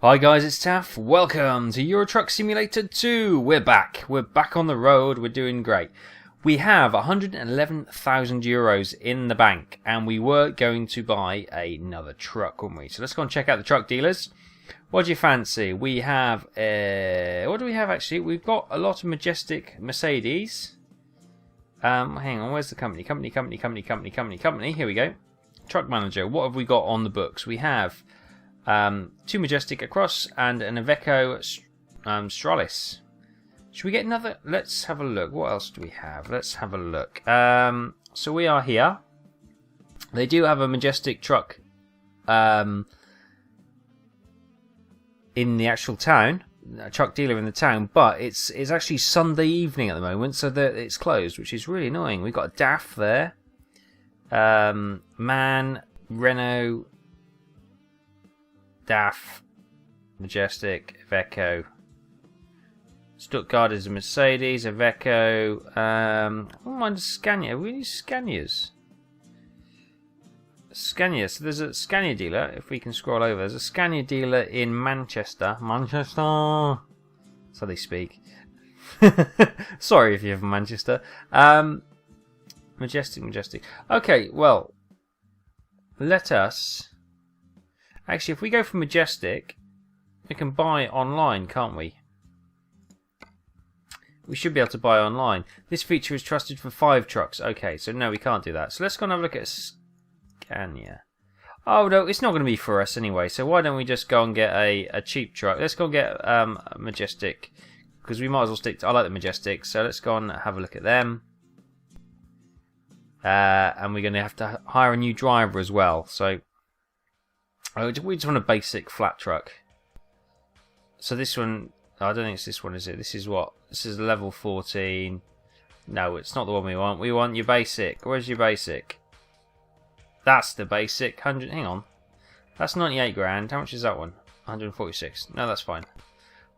Hi guys, it's Taff. Welcome to Euro Truck Simulator 2. We're back. We're back on the road. We're doing great. We have 111,000 euros in the bank, and we were going to buy another truck, weren't we? So let's go and check out the truck dealers. What do you fancy? We have, what do we have actually? We've got a lot of majestic Mercedes. Hang on, where's the company? Company. Here we go. Truck manager. What have we got on the books? We have two majestic across and an Iveco Stralis. Should we get another? Let's have a look. What else do we have? Let's have a look. So we are here. They do have a majestic truck in the actual town, a truck dealer in the town, but it's actually Sunday evening at the moment, so that it's closed, which is really annoying. We've got a Taff there, MAN, Renault, Taff, majestic, Iveco. Stuttgart is a Mercedes, Iveco. I don't mind a Scania. We need Scanias. Scania. So there's a Scania dealer. If we can scroll over, there's a Scania dealer in Manchester. Manchester. That's how they speak. Sorry if you're from Manchester. Majestic. Okay, well, let us. Actually, if we go for majestic, we can buy online, can't we? We should be able to buy online. This feature is trusted for 5 trucks. Okay, so no, we can't do that. So let's go and have a look at Scania. Oh, no, it's not going to be for us anyway. So why don't we just go and get a cheap truck? Let's go and get a majestic, because we might as well stick to... I like the majestic, so let's go and have a look at them. And we're going to have to hire a new driver as well. So we just want a basic flat truck. So this one... I don't think it's this one, is it? This is what? This is level 14. No, it's not the one we want. We want your basic. Where's your basic? That's the basic. 100. Hang on. That's 98 grand. How much is that one? 146. No, that's fine.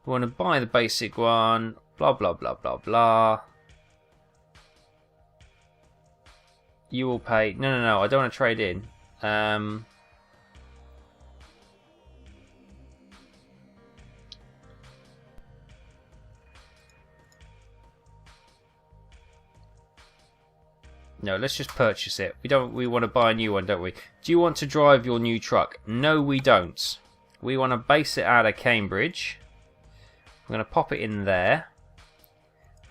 We want to buy the basic one. Blah, blah, blah, blah, blah. You will pay. No. I don't want to trade in. No, let's just purchase it. We want to buy a new one, don't we? Do you want to drive your new truck? No, we don't. We want to base it out of Cambridge. We're going to pop it in there.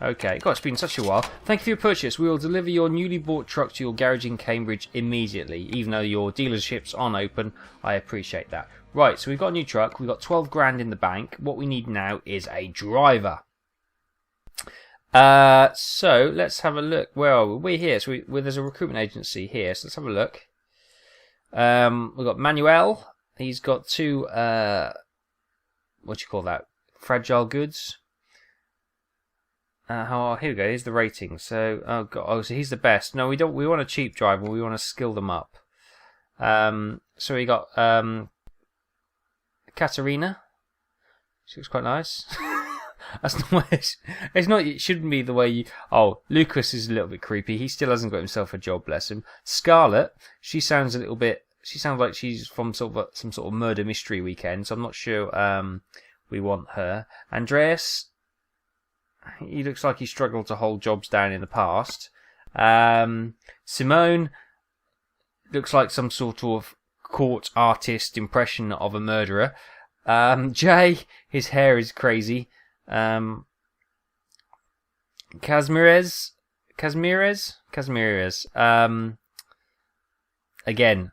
Okay, God, it's been such a while. Thank you for your purchase. We will deliver your newly bought truck to your garage in Cambridge immediately. Even though your dealerships aren't open, I appreciate that. Right, so we've got a new truck. We've got 12 grand in the bank. What we need now is a driver. So let's have a look. Where are we? We're here. So there's a recruitment agency here. So let's have a look. We've got Manuel. He's got 2. What do you call that? Fragile goods. Here we go. Here's the rating. So so he's the best. No, we don't. We want a cheap driver. We want to skill them up. So we got Katerina. She looks quite nice. That's not. It's not. It shouldn't be the way you. Oh, Lucas is a little bit creepy. He still hasn't got himself a job, bless him. Scarlett, she sounds a little bit. She sounds like she's from some sort of murder mystery weekend. So I'm not sure. We want her. Andreas, he looks like he struggled to hold jobs down in the past. Simone looks like some sort of court artist impression of a murderer. Jay, his hair is crazy. Kazmirez. Again,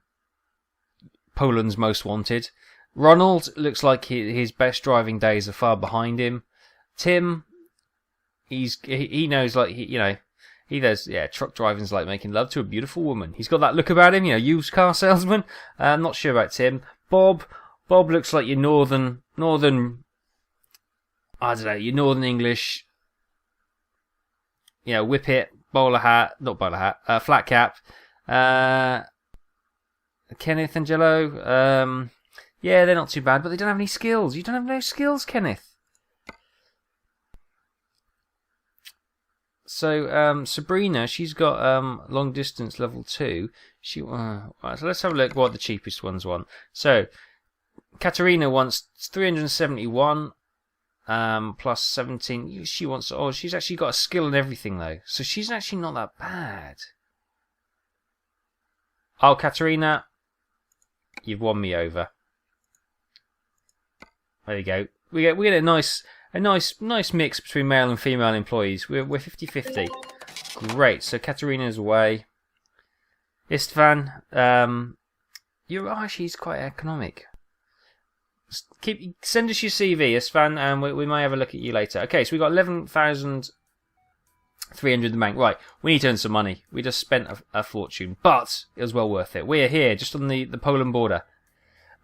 Poland's most wanted. Ronald looks like his best driving days are far behind him. Tim, he knows, like, he does, truck driving's like making love to a beautiful woman. He's got that look about him, used car salesman. I'm not sure about Tim. Bob looks like your northern I don't know, your Northern English, whippet, flat cap. Kenneth, Angelo, they're not too bad, but they don't have any skills. You don't have no skills, Kenneth. So, Sabrina, she's got long distance level 2. So let's have a look what the cheapest ones want. So, Katerina wants 371 plus 17. She wants. Oh, she's actually got a skill and everything though, so she's actually not that bad. Oh, Katerina, you've won me over. There you go. We get a nice mix between male and female employees. We're 50-50. Great. So Katerina's away. Istvan, she's quite economic. Send us your CV, Istvan, and we may have a look at you later. Okay, so we got 11,300 in the bank. Right, we need to earn some money. We just spent a fortune, but it was well worth it. We're here, just on the Poland border.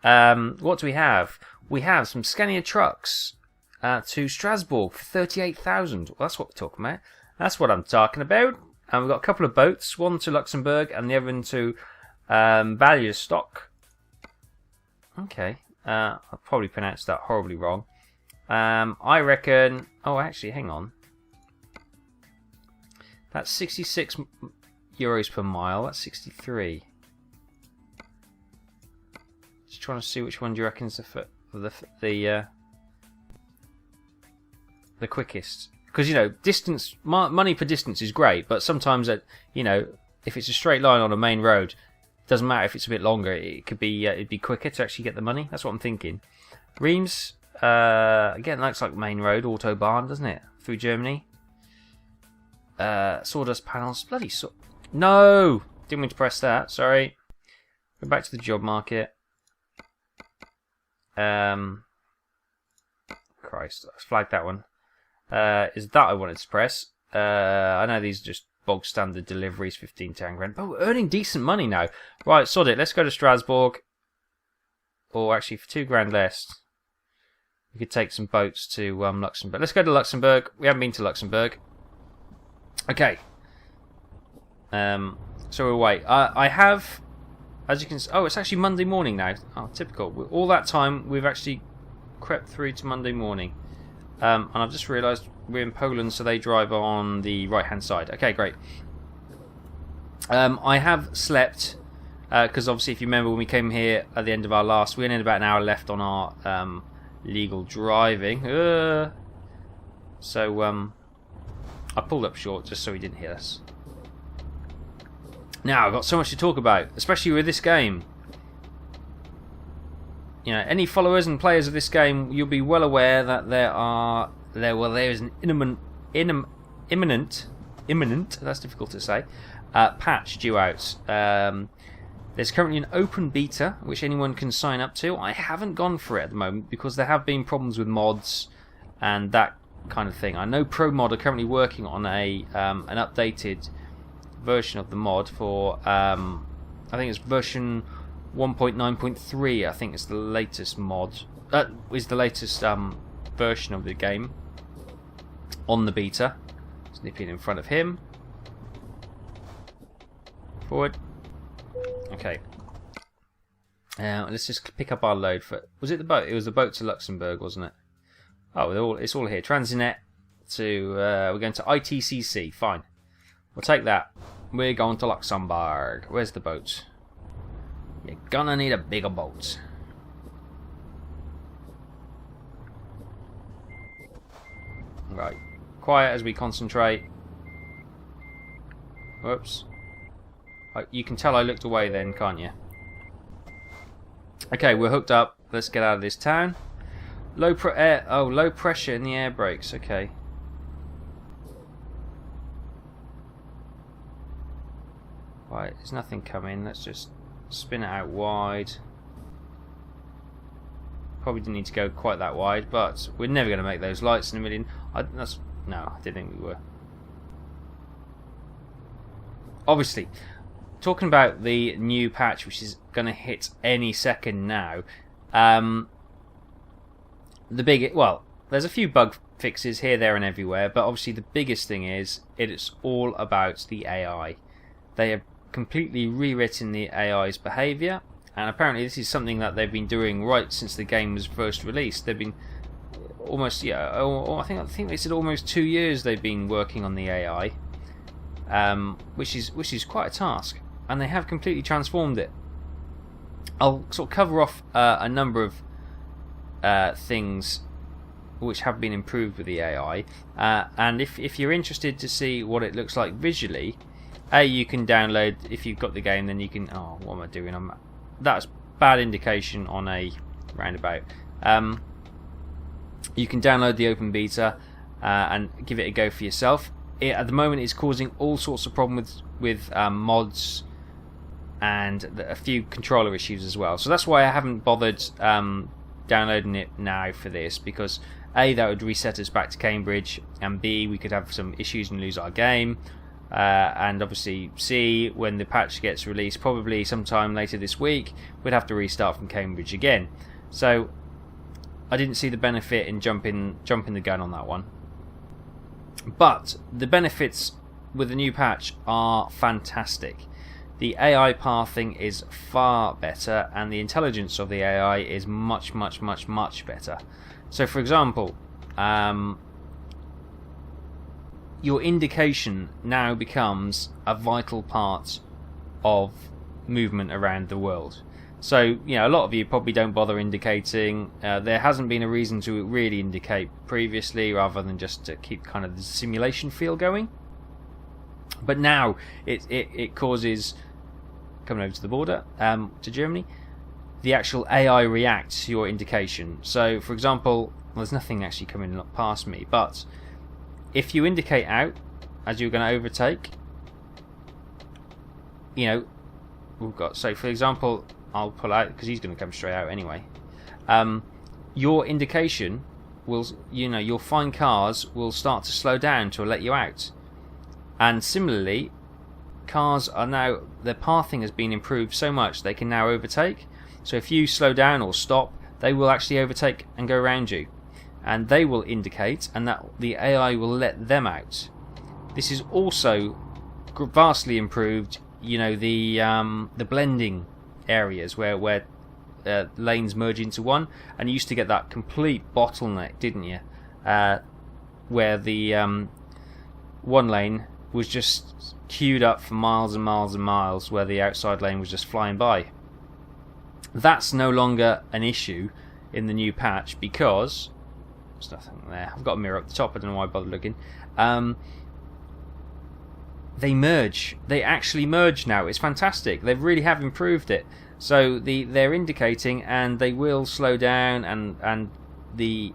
What do we have? We have some Scania trucks to Strasbourg for 38,000. Well, that's what we're talking about. That's what I'm talking about. And we've got a couple of boats, one to Luxembourg and the other one to Bialystok. Okay, I probably pronounced that horribly wrong. I reckon... Oh, actually, hang on. That's 66 euros per mile. That's 63. Just trying to see which one do you reckon is the quickest. Because, you know, distance, money per distance is great, but sometimes, you know, if it's a straight line on a main road, it doesn't matter if it's a bit longer. It could be, it'd be quicker to actually get the money. That's what I'm thinking. Reims, again, looks like main road, Autobahn, doesn't it? Through Germany. Sawdust panels, bloody no! Didn't mean to press that, sorry. Go back to the job market. Christ, I flagged that one. Is that I wanted to press. I know these are just bog standard deliveries, 15 grand. But we're earning decent money now. Right, sod it. Let's go to Strasbourg. Or actually, for 2 grand less, we could take some boats to Luxembourg. Let's go to Luxembourg. We haven't been to Luxembourg. Okay. So we're away. I have, as you can see, oh, it's actually Monday morning now. Oh, typical. All that time, we've actually crept through to Monday morning. And I've just realised we're in Poland, so they drive on the right-hand side. Okay, great. I have slept, because obviously if you remember when we came here at the end of our last, we only had about an hour left on our legal driving. So I pulled up short just so he didn't hear us. Now, I've got so much to talk about, especially with this game. You know, any followers and players of this game, you'll be well aware that there is an imminent, that's difficult to say, patch due out. There's currently an open beta, which anyone can sign up to. I haven't gone for it at the moment, because there have been problems with mods and that kind of thing. I know ProMod are currently working on an updated version of the mod for, I think it's version 1.9.3, I think is the latest mod, is the latest version of the game on the beta. Snipping in front of him. Forward. Okay. Let's just pick up our load for. Was it the boat? It was the boat to Luxembourg, wasn't it? Oh, it's all here. Transinet to. We're going to ITCC. Fine. We'll take that. We're going to Luxembourg. Where's the boat? You're gonna need a bigger boat. Right. Quiet as we concentrate. Whoops. You can tell I looked away then, can't you? Okay, we're hooked up. Let's get out of this town. Low pressure in the air brakes. Okay. Right, there's nothing coming. Let's just spin it out wide. Probably didn't need to go quite that wide, but we're never going to make those lights in a million. No, I didn't think we were. Obviously, talking about the new patch, which is going to hit any second now. There's a few bug fixes here, there, and everywhere, but obviously the biggest thing is it's all about the AI. They have completely rewritten the AI's behaviour, and apparently this is something that they've been doing right since the game was first released. They've been almost, I think they said almost 2 years they've been working on the AI, which is quite a task, and they have completely transformed it. I'll sort of cover off a number of things which have been improved with the AI, and if you're interested to see what it looks like visually, you can download, if you've got the game, then you can, oh, what am I doing? That's bad indication on a roundabout. You can download the open beta and give it a go for yourself. At the moment it's causing all sorts of problems with mods and a few controller issues as well, so that's why I haven't bothered downloading it now for this, because A, that would reset us back to Cambridge, and B, we could have some issues and lose our game, and obviously C, when the patch gets released probably sometime later this week, we'd have to restart from Cambridge again. So I didn't see the benefit in jumping the gun on that one. But the benefits with the new patch are fantastic. The AI pathing is far better, and the intelligence of the AI is much better. So for example, your indication now becomes a vital part of movement around the world. So, a lot of you probably don't bother indicating. There hasn't been a reason to really indicate previously, rather than just to keep kind of the simulation feel going. But now it causes, coming over to the border, to Germany, the actual AI reacts to your indication. So, for example, there's nothing actually coming past me, but if you indicate out as you're going to overtake, we've got, so for example, I'll pull out because he's going to come straight out anyway. Your indication will, your fine cars will start to slow down to let you out. And similarly, cars are now, their pathing has been improved so much they can now overtake. So if you slow down or stop, they will actually overtake and go around you, and they will indicate, and that the AI will let them out. This is also vastly improved. The blending areas where lanes merge into one, and you used to get that complete bottleneck, didn't you? Where the one lane was just queued up for miles and miles and miles, where the outside lane was just flying by. That's no longer an issue in the new patch, because there's nothing there. I've got a mirror up the top, I don't know why I bothered looking. They merge. They actually merge now. It's fantastic. They really have improved it. So they're indicating, and they will slow down, and the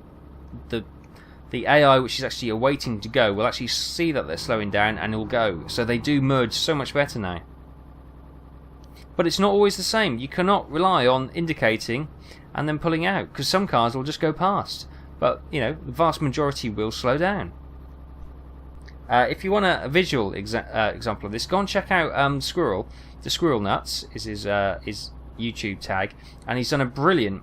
AI, which is actually awaiting to go, will actually see that they're slowing down and it will go. So they do merge so much better now. But it's not always the same. You cannot rely on indicating and then pulling out, because some cars will just go past. But, the vast majority will slow down. If you want a visual example of this, go and check out Squirrel. The Squirrel Nuts is his YouTube tag, and he's done a brilliant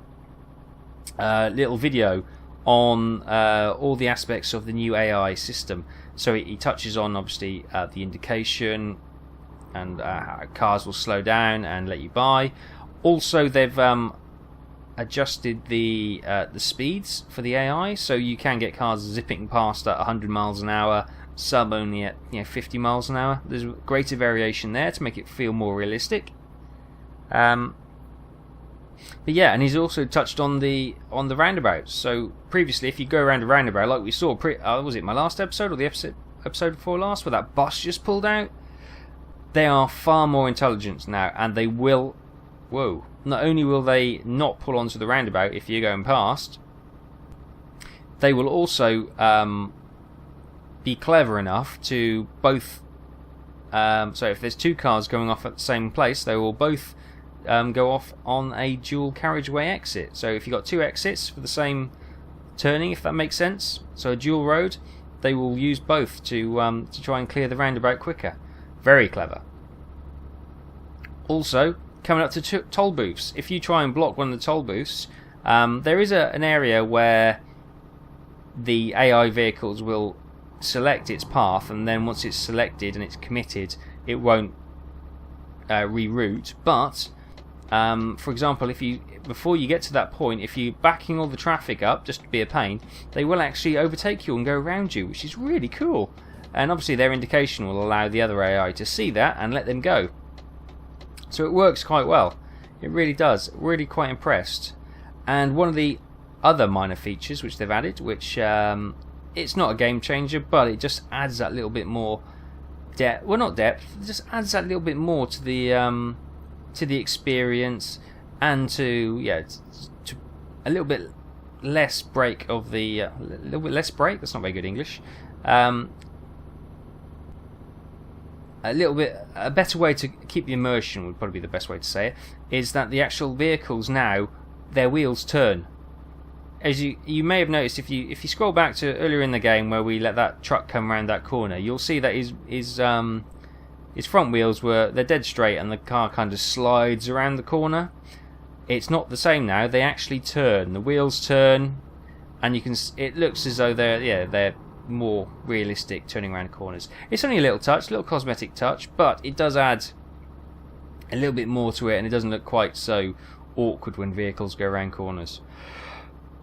little video on all the aspects of the new AI system. So he touches on, obviously, the indication, and how cars will slow down and let you by. Also, they've adjusted the speeds for the AI, so you can get cars zipping past at 100 miles an hour, some only at 50 miles an hour. There's greater variation there to make it feel more realistic. But yeah, and he's also touched on the roundabouts. So previously, if you go around a roundabout, like we saw, was it my last episode or the episode before last, where that bus just pulled out? They are far more intelligent now, and they will. Whoa! Not only will they not pull onto the roundabout if you're going past, they will also be clever enough to both. So if there's two cars going off at the same place, they will both go off on a dual carriageway exit. So if you've got two exits for the same turning, if that makes sense, so a dual road, they will use both to try and clear the roundabout quicker. Very clever. Also, coming up to toll booths, if you try and block one of the toll booths, there is an area where the AI vehicles will select its path, and then once it's selected and it's committed, it won't reroute. But for example, before you get to that point, if you're backing all the traffic up just to be a pain, they will actually overtake you and go around you, which is really cool. And obviously their indication will allow the other AI to see that and let them go. So it works quite well. It really does. Really quite impressed. And one of the other minor features which they've added, which it's not a game changer, but it just adds that little bit more depth. Well, not depth. It just adds that little bit more to the experience, and to a little bit less break of the a little bit less break. That's not very good English. A better way to keep the immersion would probably be the best way to say it, is that the actual vehicles now, their wheels turn. As you may have noticed, if you scroll back to earlier in the game where we let that truck come around that corner, you'll see that his front wheels they're dead straight and the car kind of slides around the corner. It's not the same now. They actually turn. The wheels turn, and it looks as though they're more realistic turning around corners. It's only a little cosmetic touch, but it does add a little bit more to it, and it doesn't look quite so awkward when vehicles go around corners.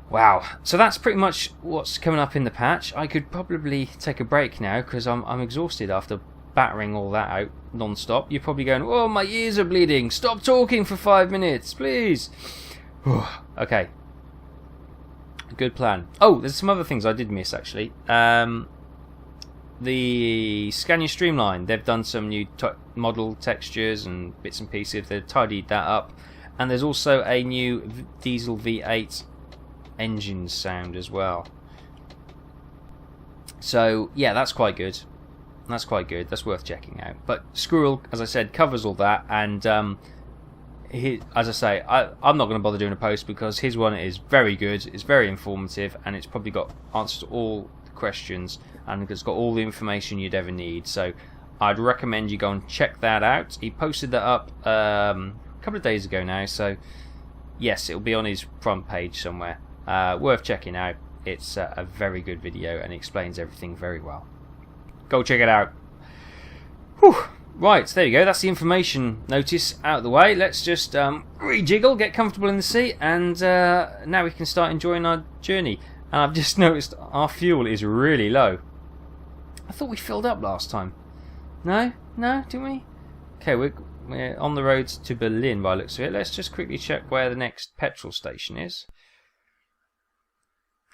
Wow, so that's pretty much what's coming up in the patch. I could probably take a break now because I'm exhausted after battering all that out non-stop. You're probably going, oh, my ears are bleeding, stop talking for 5 minutes, please. Okay, good plan. Oh, there's some other things I did miss actually. The Scania Streamline, they've done some new model textures and bits and pieces. They've tidied that up, and there's also a new diesel V8 engine sound as well. So yeah, that's quite good. That's worth checking out. But Squirrel, as I said, covers all that, and as I say, I'm not going to bother doing a post because his one is very good, it's very informative, and it's probably got answers to all the questions, and it's got all the information you'd ever need. So I'd recommend you go and check that out. He posted that up a couple of days ago now, so yes, it'll be on his front page somewhere. Worth checking out. It's a very good video and explains everything very well. Go check it out. Whew. Right, there you go. That's the information notice out of the way. Let's just rejiggle, get comfortable in the seat, and now we can start enjoying our journey. And I've just noticed our fuel is really low. I thought we filled up last time. No, didn't we? Okay, we're on the road to Berlin by the looks of it. Let's just quickly check where the next petrol station is.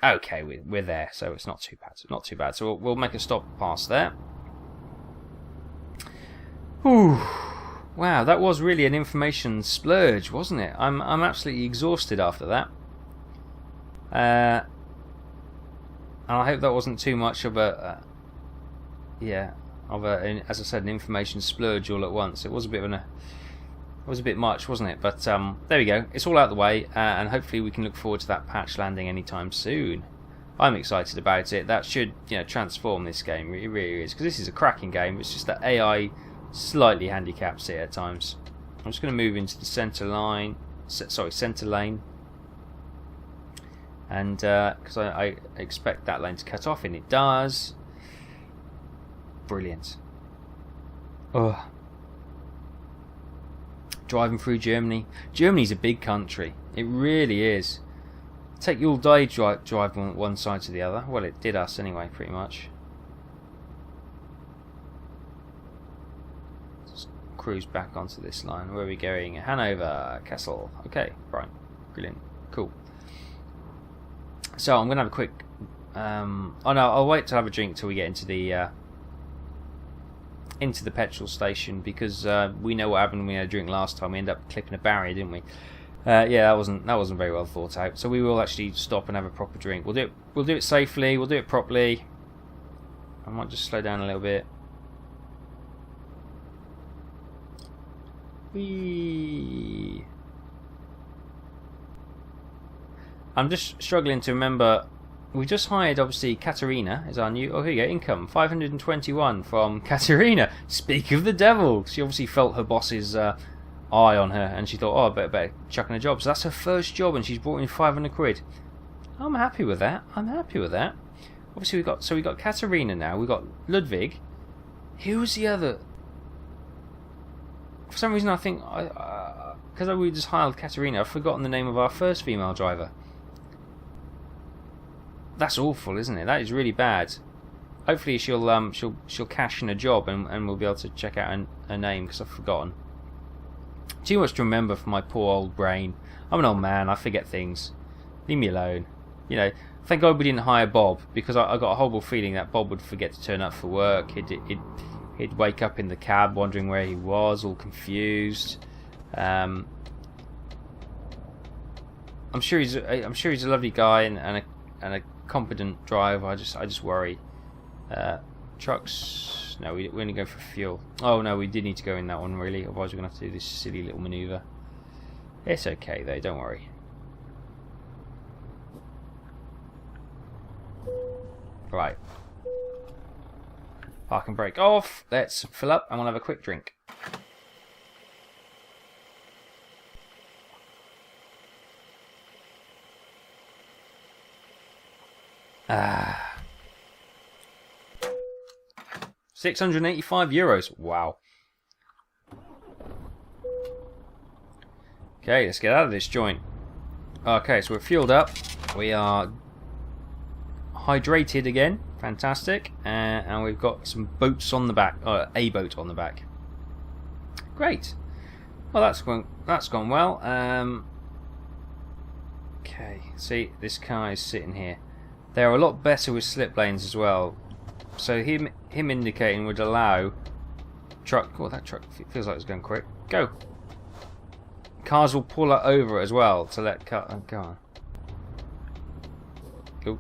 Okay, we're there, so it's not too bad. Not too bad. So we'll make a stop past there. Whew. Wow, that was really an information splurge, wasn't it? I'm absolutely exhausted after that. And I hope that wasn't too much of as I said, an information splurge all at once. It was a bit much, wasn't it? But there we go. It's all out of the way, and hopefully we can look forward to that patch landing anytime soon. I'm excited about it. That should, transform this game. It really is, because this is a cracking game. It's just that AI slightly handicaps it at times. I'm just going to move into the centre lane, and because I expect that lane to cut off, and it does. Brilliant. Oh. Driving through Germany. Germany's a big country. It really is. Take you all day driving one side to the other. Well, it did us anyway, pretty much. Just cruise back onto this line. Where are we going? Hanover, Kassel. Okay, right. Brilliant. Cool. So I'm going to have a quick... I'll wait to have a drink till we get into the petrol station, because we know what happened when we had a drink last time. We ended up clipping a barrier, didn't we? Yeah, that wasn't very well thought out. So we will actually stop and have a proper drink. We'll do it safely. We'll do it properly. I might just slow down a little bit. Whee! I'm just struggling to remember. We just hired, obviously, Katerina is our new... Oh, here you go, income. 521 from Katerina. Speak of the devil. She obviously felt her boss's eye on her, and she thought, oh, I better chuck in a job. So that's her first job, and she's brought in 500 quid. I'm happy with that. Obviously, we got Katerina now. We've got Ludwig. Who's the other... For some reason, I think... Because we just hired Katerina, I've forgotten the name of our first female driver. That's awful, isn't it? That is really bad. Hopefully she'll cash in a job, and we'll be able to check out her name, because I've forgotten. Too much to remember for my poor old brain. I'm an old man, I forget things. Leave me alone. You know, thank God we didn't hire Bob, because I got a horrible feeling that Bob would forget to turn up for work. He'd wake up in the cab wondering where he was, all confused. I'm sure he's a lovely guy and a competent driver. I just worry. Trucks. No, we only go for fuel. Oh no, we did need to go in that one really. Otherwise we're gonna have to do this silly little manoeuvre. It's okay though. Don't worry. Right. Park and brake off. Let's fill up and we'll have a quick drink. €685. Wow. Okay, let's get out of this joint. Okay, so we're fueled up. We are hydrated again. Fantastic. And we've got some boats on the back. A boat on the back. Great. Well, that's gone well. Okay, see, this car is sitting here. They're a lot better with slip lanes as well. So him indicating would allow truck. Oh, that truck feels like it's going quick. Go. Cars will pull it over as well to let car. Oh, go on. Go.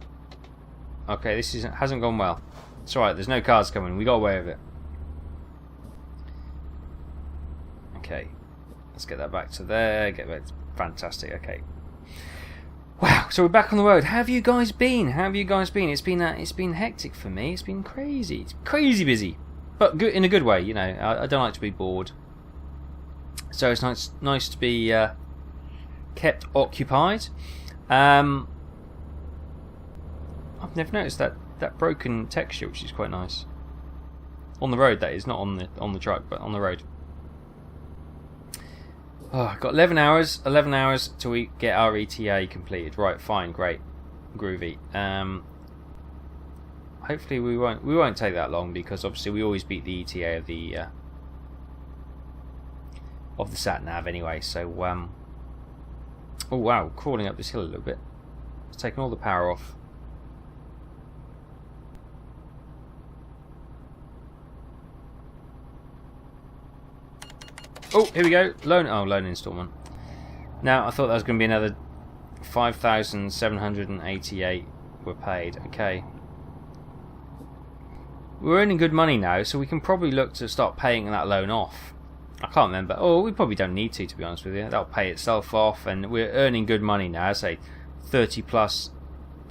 Okay, this hasn't gone well. It's alright. There's no cars coming. We got away with it. Okay, let's get that back to there. Get back. Fantastic. Okay. Wow, so we're back on the road. How have you guys been? How have you guys been? It's been hectic for me. It's been crazy. It's crazy busy, but good in a good way. You know, I don't like to be bored, so it's nice to be kept occupied. I've never noticed that broken texture, which is quite nice. On the road, that is, not on the truck, but on the road. Oh, I've got 11 hours. 11 hours till we get our ETA completed. Right, fine, great, groovy. Hopefully we won't take that long, because obviously we always beat the ETA of the sat nav anyway. So oh wow, crawling up this hill a little bit. It's taken all the power off. Oh, here we go. Loan installment. Now, I thought that was going to be another 5,788 were paid. Okay. We're earning good money now, so we can probably look to start paying that loan off. I can't remember. Oh, we probably don't need to be honest with you. That'll pay itself off, and we're earning good money now. Say 30+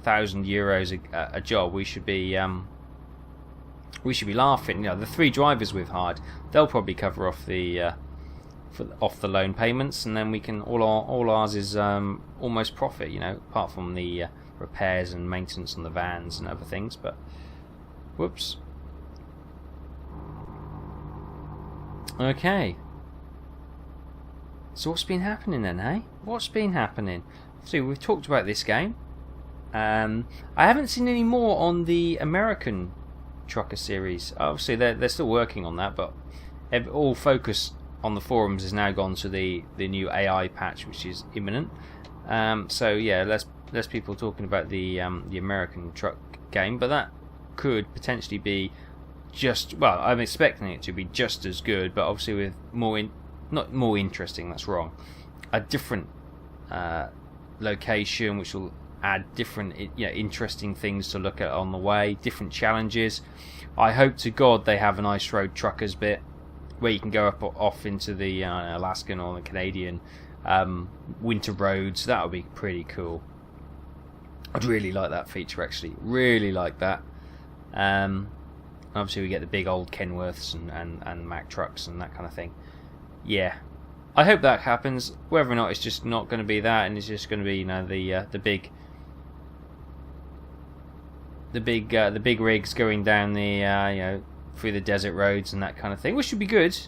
thousand euros a job. We should be laughing. You know, the 3 drivers we've hired, they'll probably cover off the loan payments, and then we can all ours is almost profit, you know, apart from the repairs and maintenance on the vans and other things. But whoops. Okay, so what's been happening then, hey? What's been happening? So we've talked about this game. I haven't seen any more on the American Trucker series. Obviously they're still working on that, but all focus on the forums has now gone to the new AI patch, which is imminent. So yeah, less people talking about the American truck game, but that could potentially be just, well, I'm expecting it to be just as good, but obviously with not more interesting. That's wrong. A different location, which will add different, interesting things to look at on the way, different challenges. I hope to God they have an ice road truckers bit, where you can go off into the Alaskan or the Canadian winter roads. That would be pretty cool. I'd really like that feature, actually. Really like that. Obviously we get the big old Kenworths and Mack trucks and that kind of thing. Yeah, I hope that happens. Whether or not it's just not going to be that, and it's just going to be, the big rigs going down the through the desert roads and that kind of thing, which should be good.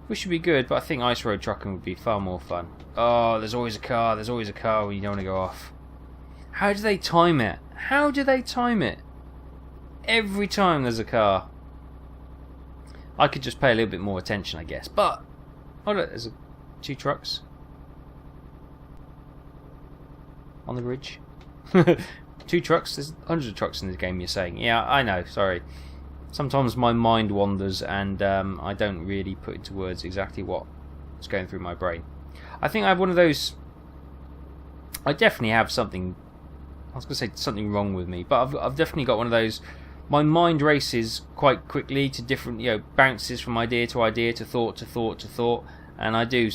But I think ice road trucking would be far more fun. Oh, there's always a car when you don't want to go off. How do they time it? Every time there's a car. I could just pay a little bit more attention, I guess. But oh look, there's 2 trucks on the bridge. 2 trucks? There's hundreds of trucks in this game, you're saying. Yeah, I know, sorry. Sometimes my mind wanders and I don't really put into words exactly what's going through my brain. I think I have one of those... I definitely have something... I was going to say something wrong with me, but I've definitely got one of those... My mind races quite quickly to different, bounces from idea to idea, to thought to thought to thought, and I do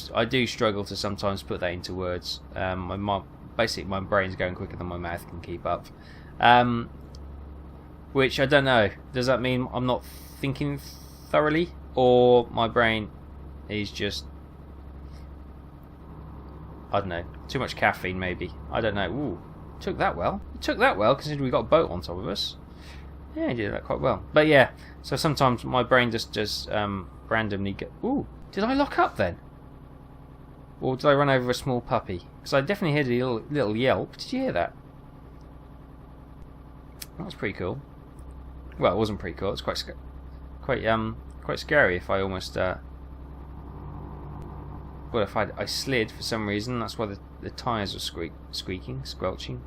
struggle to sometimes put that into words. Basically, my brain's going quicker than my mouth can keep up. Which I don't know. Does that mean I'm not thinking thoroughly, or my brain is just, I don't know, too much caffeine maybe. I don't know. Ooh, took that well. It took that well considering we got a boat on top of us. Yeah, he did that quite well. But yeah, so sometimes my brain just randomly go. Ooh, did I lock up then? Or did I run over a small puppy? Because I definitely heard a little yelp. Did you hear that? That was pretty cool. Well, it wasn't pretty cool. It's quite scary. If I almost well, if I slid for some reason, that's why the tyres were squelching.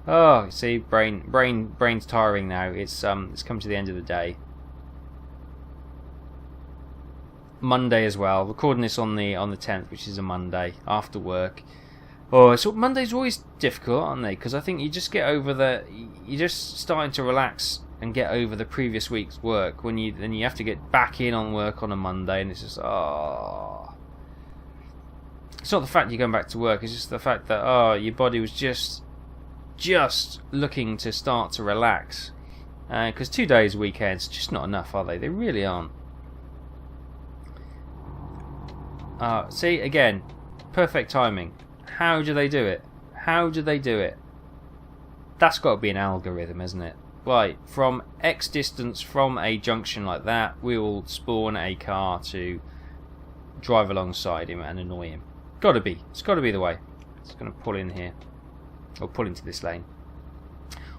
Oh, see, brain's tiring now. It's come to the end of the day. Monday as well. Recording this on the 10th, which is a Monday after work. Oh, so Mondays are always difficult, aren't they? Because I think you just get over you're just starting to relax and get over the previous week's work. Then you have to get back in on work on a Monday, and it's just It's not the fact you're going back to work. It's just the fact that your body was just looking to start to relax. Because 2 days weekends just not enough, are they? They really aren't. See, again, perfect timing. How do they do it? That's got to be an algorithm, isn't it? Right, from X distance from a junction like that, we will spawn a car to drive alongside him and annoy him. Gotta be. It's got to be the way. It's going to pull in here. Or pull into this lane.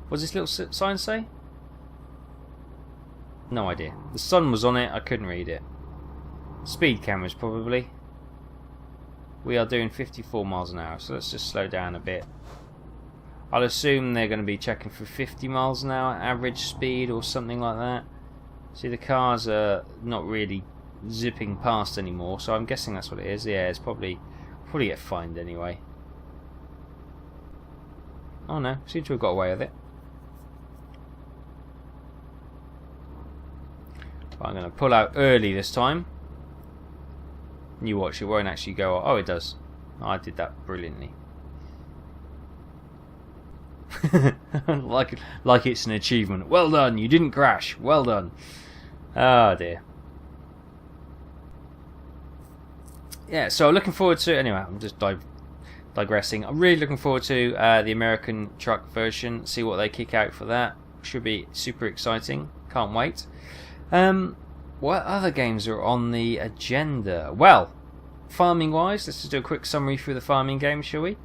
What does this little sign say? No idea. The sun was on it, I couldn't read it. Speed cameras, probably. We are doing 54 miles an hour, so let's just slow down a bit. I'll assume they're going to be checking for 50 miles an hour average speed or something like that. See, the cars are not really zipping past anymore, so I'm guessing that's what it is. Yeah, it's probably get fined anyway. Oh no, seem to have got away with it. But I'm going to pull out early this time. You watch, it won't actually go. Oh, it does. I did that brilliantly. like it's an achievement. Well done, you didn't crash. Well done. Oh dear. Yeah, so looking forward to... Anyway, I'm just digressing. I'm really looking forward to the American truck version. See what they kick out for that. Should be super exciting. Can't wait. What other games are on the agenda? Well, farming-wise, let's just do a quick summary through the farming game, shall we?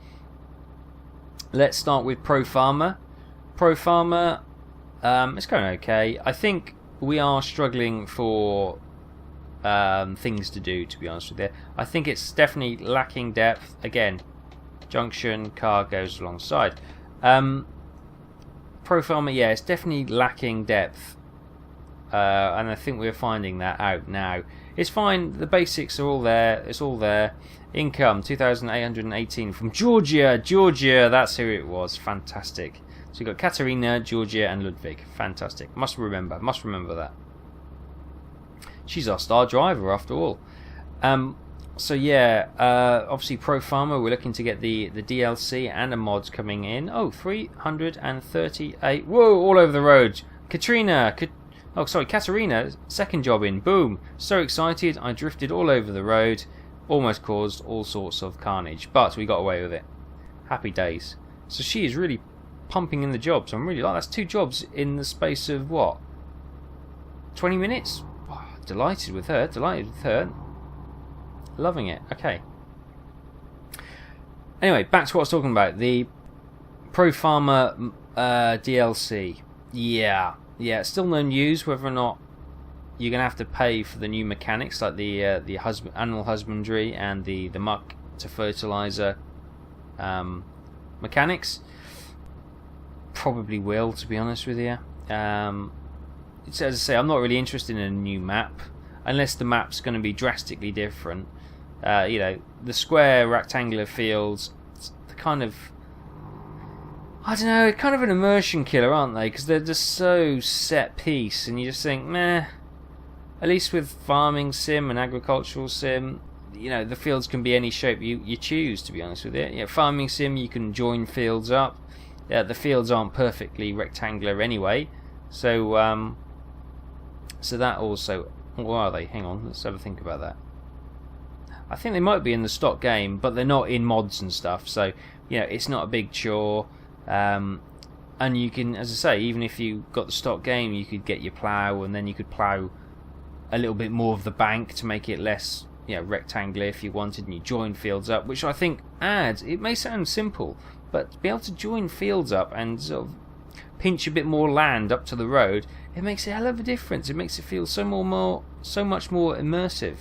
Let's start with Pro Farmer. Pro Farmer, it's going okay. I think we are struggling for things to do, to be honest with you. I think it's definitely lacking depth. Again, junction, car goes alongside. Pro Farmer, yeah, it's definitely lacking depth. And I think we're finding that out now. It's fine, the basics are all there, it's all there. Income, 2,818 from Georgia, that's who it was, fantastic. So we've got Katerina, Georgia and Ludwig, fantastic, must remember that. She's our star driver after all. So yeah, obviously Pro Farmer, we're looking to get the DLC and the mods coming in. Oh, 338, whoa, all over the road. Katerina, second job in, boom. So excited, I drifted all over the road, almost caused all sorts of carnage, but we got away with it. Happy days. So she is really pumping in the jobs. I'm really that's 2 jobs in the space of what? 20 minutes? Oh, delighted with her. Loving it. Okay. Anyway, back to what I was talking about. The Pro Farmer DLC. Yeah, still no news whether or not you're going to have to pay for the new mechanics like the animal husbandry and the muck to fertilizer mechanics. Probably will, to be honest with you. It's, as I say, I'm not really interested in a new map unless the map's going to be drastically different. You know, the square rectangular fields, the kind of, I don't know, kind of an immersion killer, aren't they? Because they're just so set piece, and you just think, meh. At least with farming sim and agricultural sim, you know, the fields can be any shape you choose, to be honest with you. Yeah, farming sim, you can join fields up. The fields aren't perfectly rectangular anyway, so so that also, what are they? Hang on, let's have a think about that. I think they might be in the stock game, but they're not in mods and stuff, so you know, it's not a big chore. And you can, as I say, even if you got the stock game, you could get your plough, and then you could plough a little bit more of the bank to make it less, you know, rectangular if you wanted, and you join fields up, which I think adds, it may sound simple, but to be able to join fields up and sort of pinch a bit more land up to the road, it makes a hell of a difference. It makes it feel so much more immersive.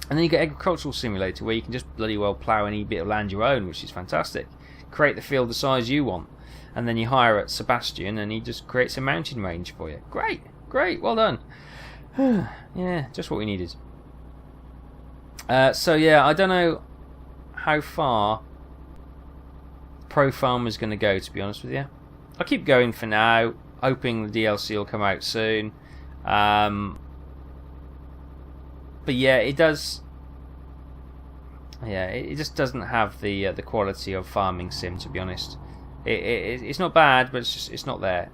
And then you get Agricultural Simulator, where you can just bloody well plough any bit of land you own, which is fantastic. Create the field the size you want, and then you hire at Sebastian, and he just creates a mountain range for you. Great, well done. Yeah, just what we needed. So yeah, I don't know how far Pro Farmer's going to go, to be honest with you. I'll keep going for now, hoping the DLC will come out soon. But yeah, it does. Yeah, it just doesn't have the quality of farming sim, to be honest. It's not bad, but it's not there.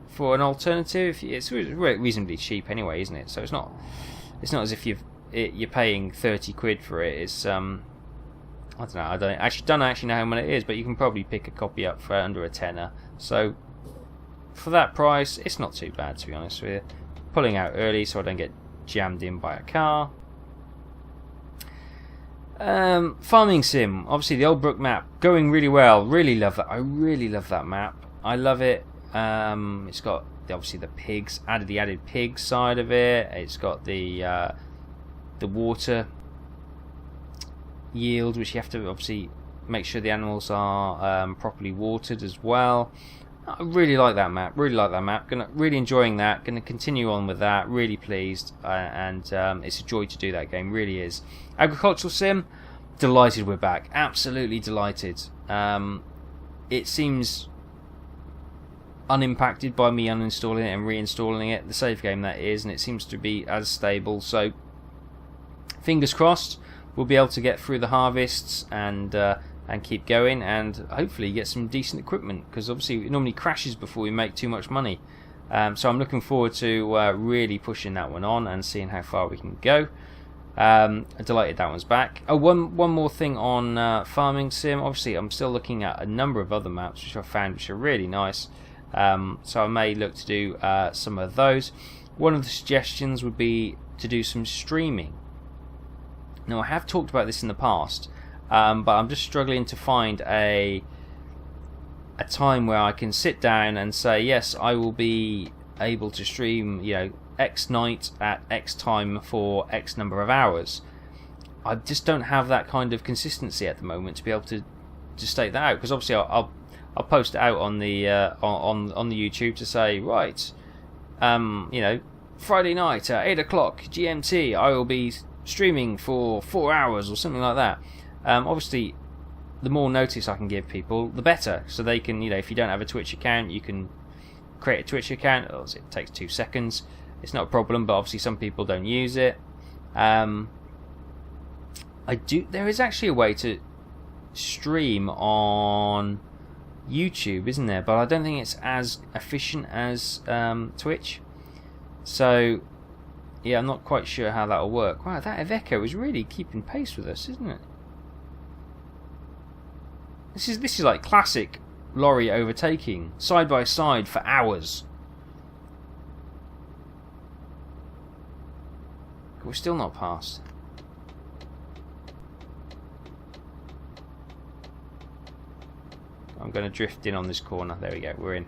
For an alternative, it's reasonably cheap anyway, isn't it? So it's not as if you're paying 30 quid for it. It's I don't know. I don't actually know how much it is, but you can probably pick a copy up for under a tenner. So for that price, it's not too bad, to be honest with you. Pulling out early so I don't get jammed in by a car. Farming sim, obviously the Old Brook map going really well. Really love that. I really love that map. I love it. It's got obviously the pigs, the added pig side of it. It's got the water yield, which you have to obviously make sure the animals are properly watered as well. I really like that map. Really enjoying that. Gonna continue on with that. Really pleased, and it's a joy to do that game. Really is. Agricultural sim, delighted we're back. Absolutely delighted. It seems unimpacted by me uninstalling it and reinstalling it. The save game, that is, and it seems to be as stable. So fingers crossed, we'll be able to get through the harvests and keep going, and hopefully get some decent equipment, because obviously it normally crashes before we make too much money. So I'm looking forward to really pushing that one on and seeing how far we can go. I'm delighted that one's back. Oh, one more thing on farming sim. Obviously I'm still looking at a number of other maps which I found which are really nice. So I may look to do some of those. One of the suggestions would be to do some streaming. Now, I have talked about this in the past, but I'm just struggling to find a time where I can sit down and say, yes, I will be able to stream, you know, X night at X time for X number of hours. I just don't have that kind of consistency at the moment to be able to state that out, because obviously I'll post it out on the on the YouTube to say, right, you know, Friday night at 8 o'clock GMT, I will be streaming for 4 hours or something like that. Obviously, the more notice I can give people, the better. So they can, you know, if you don't have a Twitch account, you can create a Twitch account. It takes 2 seconds. It's not a problem, but obviously some people don't use it. There is actually a way to stream on YouTube, isn't there? But I don't think it's as efficient as Twitch. So yeah, I'm not quite sure how that'll work. Wow, that Iveco is really keeping pace with us, isn't it? This is like classic lorry overtaking, side by side for hours. We're still not past. I'm going to drift in on this corner. There we go, we're in.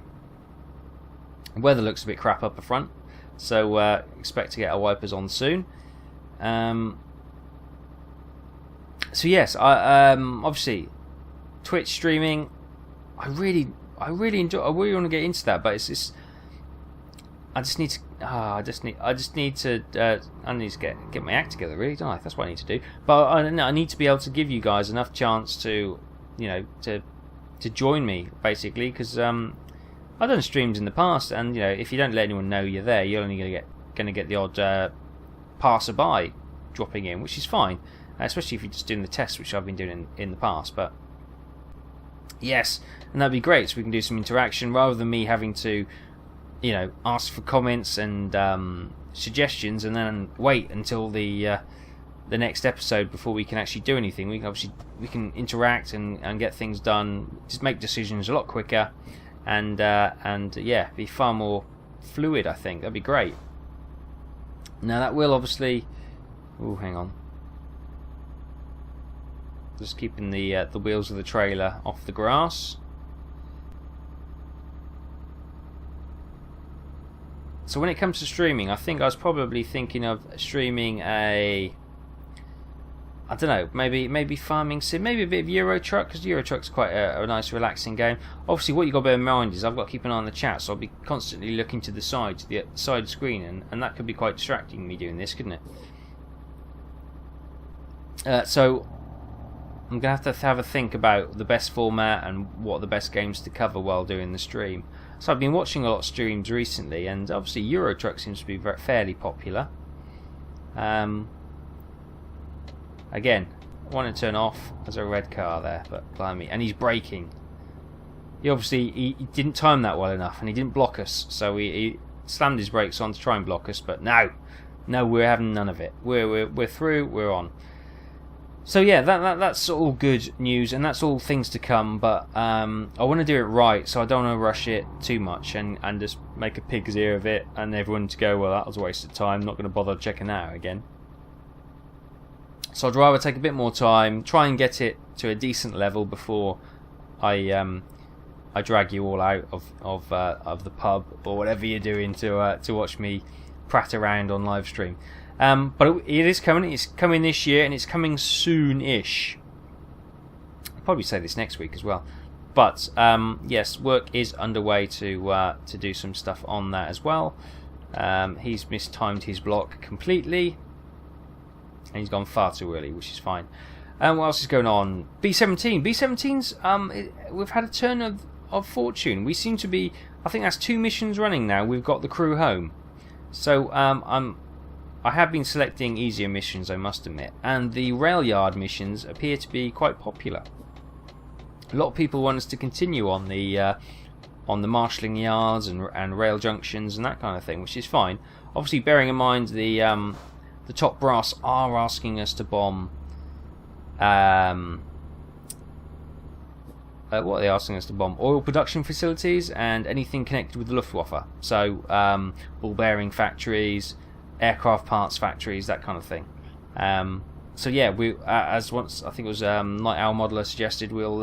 The weather looks a bit crap up the front, so expect to get our wipers on soon. So yes, I obviously Twitch streaming, I really enjoy. I really want to get into that, but it's just I just need to. I need to get my act together. Really, don't I? That's what I need to do. But I need to be able to give you guys enough chance to, to join me basically, because I've done streams in the past, and if you don't let anyone know you're there, you're only going to get the odd passerby dropping in, which is fine, especially if you're just doing the tests, which I've been doing in the past. But yes, and that'd be great, so we can do some interaction rather than me having to, ask for comments and suggestions and then wait until the next episode before we can actually do anything. We can interact and get things done, just make decisions a lot quicker, and yeah, be far more fluid. I think that'd be great. Now that will obviously. Oh, hang on. Just keeping the wheels of the trailer off the grass. So when it comes to streaming, I think I was probably thinking of streaming I don't know, maybe farming sim, maybe a bit of Euro Truck, because Euro Truck's quite a nice relaxing game. Obviously what you've got to bear in mind is I've got to keep an eye on the chat, so I'll be constantly looking to the side screen, and that could be quite distracting, me doing this, couldn't it? So I'm going to have a think about the best format and what are the best games to cover while doing the stream. So I've been watching a lot of streams recently, and obviously Euro Truck seems to be fairly popular. Again, I want to turn off. There's a red car there, but blimey, and he's braking. He didn't time that well enough, and he didn't block us, so he slammed his brakes on to try and block us. But no, we're having none of it. We're through. We're on. So yeah, that's all good news, and that's all things to come. But I want to do it right, so I don't want to rush it too much and just make a pig's ear of it, and everyone to go, well, that was a waste of time. Not going to bother checking that out again. So I'd rather take a bit more time, try and get it to a decent level before I drag you all out of the pub or whatever you're doing to watch me prat around on live stream. But it is coming. It's coming this year, and it's coming soon-ish. I'll probably say this next week as well. But yes, work is underway to do some stuff on that as well. He's mistimed his block completely, and he's gone far too early, which is fine. What else is going on? B17. B17's we've had a turn of fortune. We seem to be. I think that's 2 missions running now. We've got the crew home. So I have been selecting easier missions, I must admit, and the rail yard missions appear to be quite popular. A lot of people want us to continue on the marshalling yards and rail junctions and that kind of thing, which is fine. Obviously, bearing in mind the top brass are asking us to bomb. What are they asking us to bomb? Oil production facilities and anything connected with the Luftwaffe. So ball bearing factories, aircraft parts factories, that kind of thing. So yeah, we as once I think it was Night Owl Modeler suggested, we'll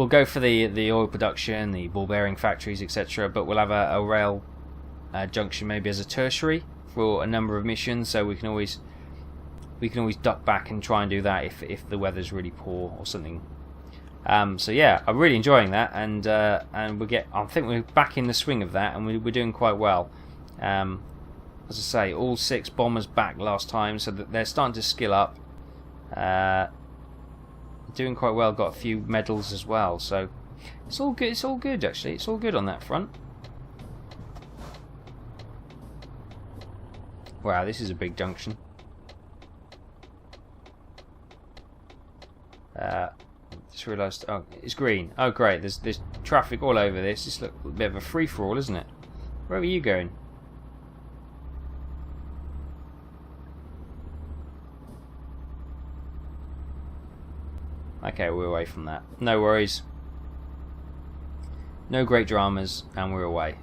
go for the oil production, the ball bearing factories, etc. But we'll have a rail junction maybe as a tertiary for a number of missions, so we can always duck back and try and do that if the weather's really poor or something. So yeah, I'm really enjoying that, and I think we're back in the swing of that, and we're doing quite well. As I say, all 6 bombers back last time, so that they're starting to skill up. Doing quite well. Got a few medals as well, so it's all good. It's all good actually. It's all good on that front. Wow, this is a big junction. Just realised. Oh, it's green. Oh, great. There's traffic all over this. This looks a bit of a free for all, isn't it? Where are you going? Okay, we're away from that. No worries. No great dramas, and we're away.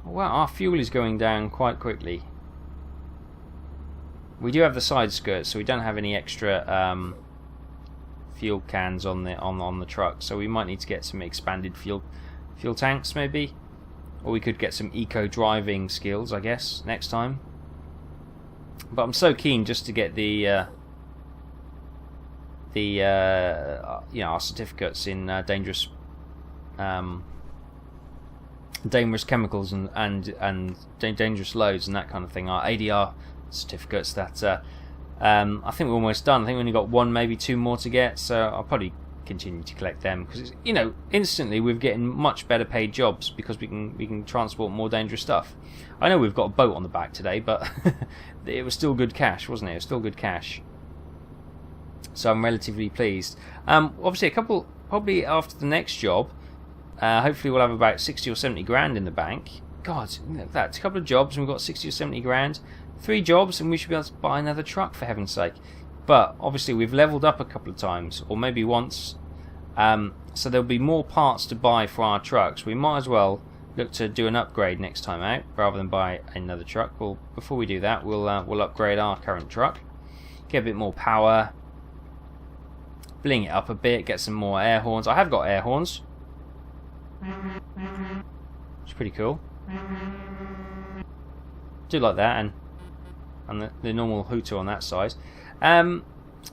Wow, our fuel is going down quite quickly. We do have the side skirts, so we don't have any extra fuel cans on the truck, so we might need to get some expanded fuel tanks maybe, or we could get some eco driving skills, I guess, next time. But I'm so keen just to get the the our certificates in dangerous chemicals and dangerous loads and that kind of thing. Our ADR certificates that I think we're almost done. I think we only got one, maybe two more to get, so I'll probably continue to collect them because instantly we're getting much better paid jobs because we can transport more dangerous stuff. I know we've got a boat on the back today, but it was still good cash, wasn't it? It was still good cash, so I'm relatively pleased. Obviously, probably after the next job, hopefully we'll have about 60 or 70 grand in the bank. God, that's a couple of jobs and we've got 60 or 70 grand. 3 jobs and we should be able to buy another truck, for heaven's sake. But obviously we've leveled up a couple of times, or maybe once, so there'll be more parts to buy for our trucks. We might as well look to do an upgrade next time out rather than buy another truck. Well, before we do that, we'll upgrade our current truck, get a bit more power, bling it up a bit, get some more air horns. I have got air horns. It's pretty cool. Do like that, and the normal hooter on that side.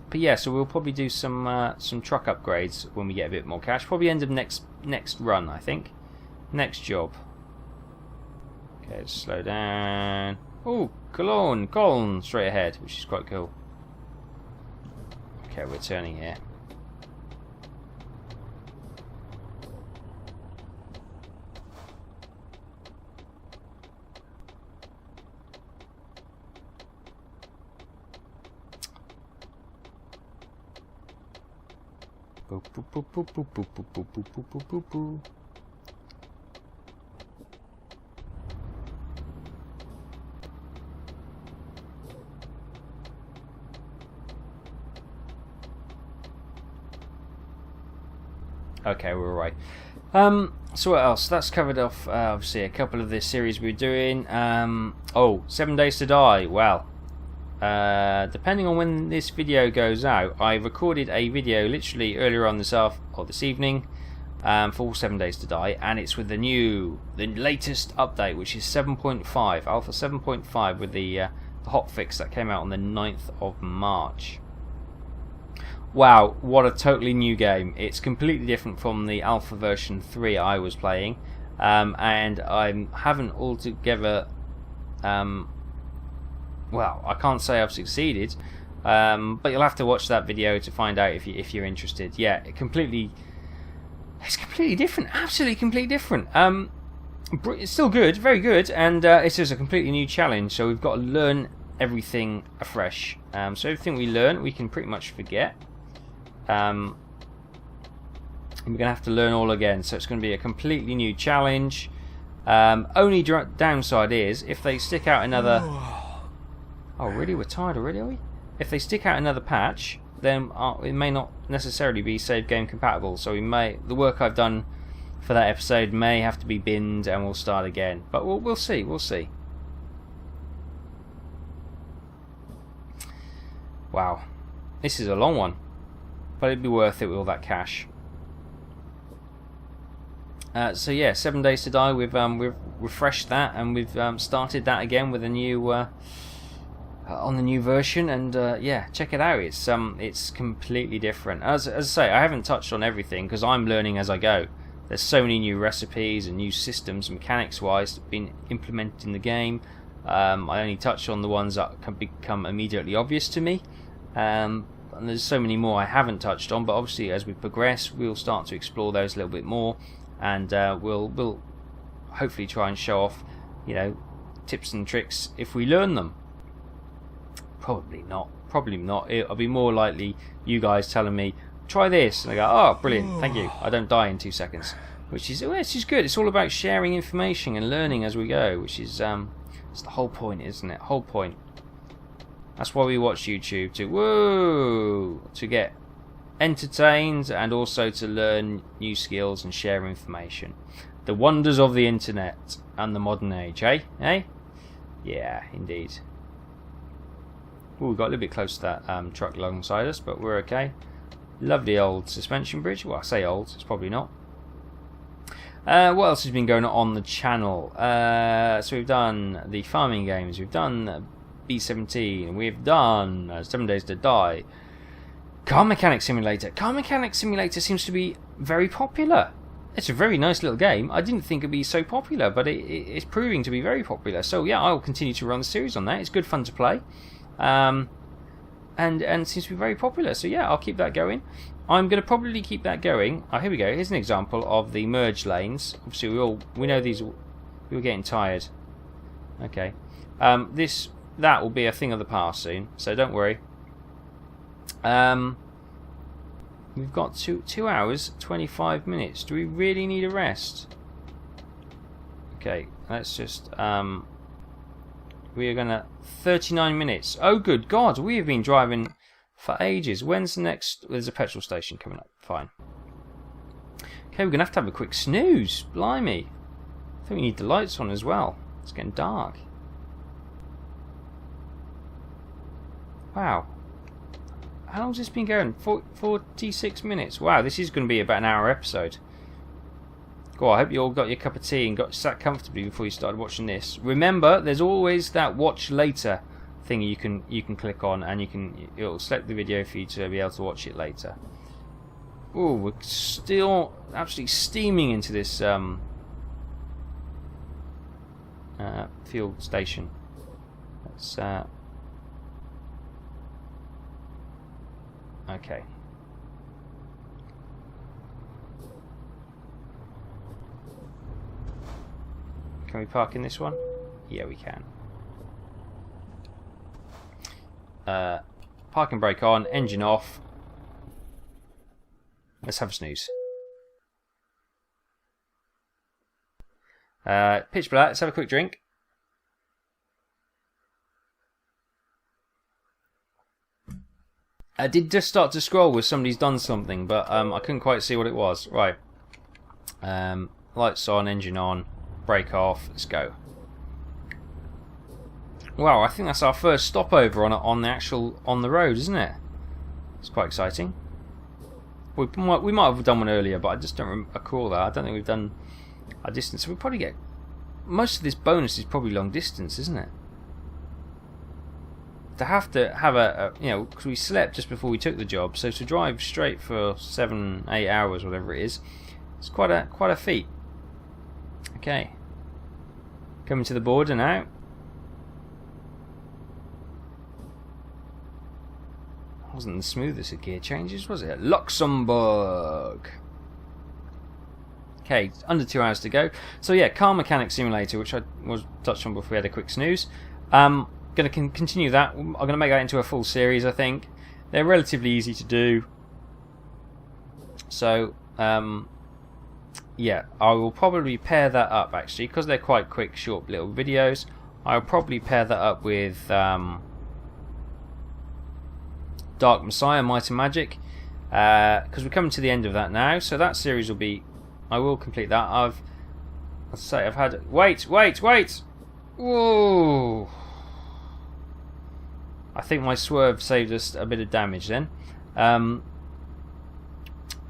But yeah, so we'll probably do some truck upgrades when we get a bit more cash. Probably end of next run, I think. Next job. Okay, let's slow down. Oh, Cologne, straight ahead, which is quite cool. Okay, we're turning here. Boop, boop, boop, boop, boop, boop, boop, boop, boop, boop, boop, boop. Okay, we're alright. So what else? That's covered off obviously a couple of the series we're doing. 7 Days to Die. Well, depending on when this video goes out, I recorded a video literally earlier on this evening for 7 Days to Die, and it's with the latest update, which is 7.5, Alpha 7.5, with the hotfix that came out on the 9th of March. Wow, what a totally new game. It's completely different from the Alpha version 3 I was playing, and I haven't altogether well, I can't say I've succeeded, but you'll have to watch that video to find out if you're interested. Yeah, it's completely different, absolutely completely different. It's still good, very good, and it's just a completely new challenge, so we've got to learn everything afresh. So everything we learn, we can pretty much forget. And we're going to have to learn all again, so it's going to be a completely new challenge. Only downside is, if they stick out another... Oh really? We're tired already, are we? If they stick out another patch, then it may not necessarily be save game compatible, so the work I've done for that episode may have to be binned and we'll start again. But we'll see, we'll see. Wow. This is a long one, but it'd be worth it with all that cash. So yeah, 7 Days to Die, we've refreshed that, and we've started that again with a new... on the new version, and yeah, check it out. It's completely different. As I say, I haven't touched on everything because I'm learning as I go. There's so many new recipes and new systems, mechanics-wise, that have been implemented in the game. I only touched on the ones that can become immediately obvious to me, and there's so many more I haven't touched on. But obviously, as we progress, we'll start to explore those a little bit more, and we'll hopefully try and show off, tips and tricks if we learn them. Probably not. It'll be more likely you guys telling me, try this, and I go, oh, brilliant, thank you. I don't die in 2 seconds, which is good. It's all about sharing information and learning as we go, which is it's the whole point, isn't it? Whole point. That's why we watch YouTube, to get entertained and also to learn new skills and share information. The wonders of the internet and the modern age, eh? Yeah, indeed. Ooh, we got a little bit close to that truck alongside us, but we're okay. Lovely old suspension bridge. Well, I say old, it's probably not. What else has been going on the channel? So we've done the farming games, we've done B17, we've done 7 Days to Die. Car Mechanic Simulator. Car Mechanic Simulator seems to be very popular. It's a very nice little game. I didn't think it'd be so popular, but it's proving to be very popular. So yeah, I'll continue to run the series on that. It's good fun to play, and seems to be very popular. So yeah, I'll keep that going. I'm going to probably keep that going. Oh, here we go. Here's an example of the merge lanes. Obviously, we know these. We were getting tired. Okay, that will be a thing of the past soon. So don't worry. We've got 2 hours 25 minutes. Do we really need a rest? Okay, let's just we are gonna 39 minutes. Oh good God, we have been driving for ages. When's the next? There's a petrol station coming up. Fine. Okay, we're gonna have to have a quick snooze. Blimey. I think we need the lights on as well. It's getting dark. Wow. How long's this been going? 46 minutes. Wow, this is going to be about an hour episode. Cool, I hope you all got your cup of tea and got sat comfortably before you started watching this. Remember, there's always that watch later thing you can click on, and it'll select the video for you to be able to watch it later. Oh, we're still absolutely steaming into this fuel station. Let's okay. Can we park in this one? Yeah, we can. Parking brake on, engine off. Let's have a snooze. Pitch black, let's have a quick drink. I did just start to scroll with somebody's done something, but I couldn't quite see what it was. Right. Lights on, engine on, brake off, let's go. Wow, I think that's our first stopover on the road, isn't it? It's quite exciting. We might have done one earlier, but I just don't recall that. I don't think we've done a distance. So we'll probably get most of this bonus is probably long distance, isn't it? To have a because we slept just before we took the job, so to drive straight for 7-8 hours, whatever it is, it's quite a feat. Okay, coming to the border now. Wasn't the smoothest of gear changes, was it? Luxembourg. Okay, under 2 hours to go. So yeah, Car Mechanic Simulator, which I was touched on before we had a quick snooze. Going to continue that. I'm going to make that into a full series, I think. They're relatively easy to do. So, yeah, I will probably pair that up, actually, because they're quite quick, short little videos. I'll probably pair that up with Dark Messiah, Might and Magic, because we're coming to the end of that now. So that series will be... I will complete that. I've had... Wait! Whoa! I think my swerve saved us a bit of damage then.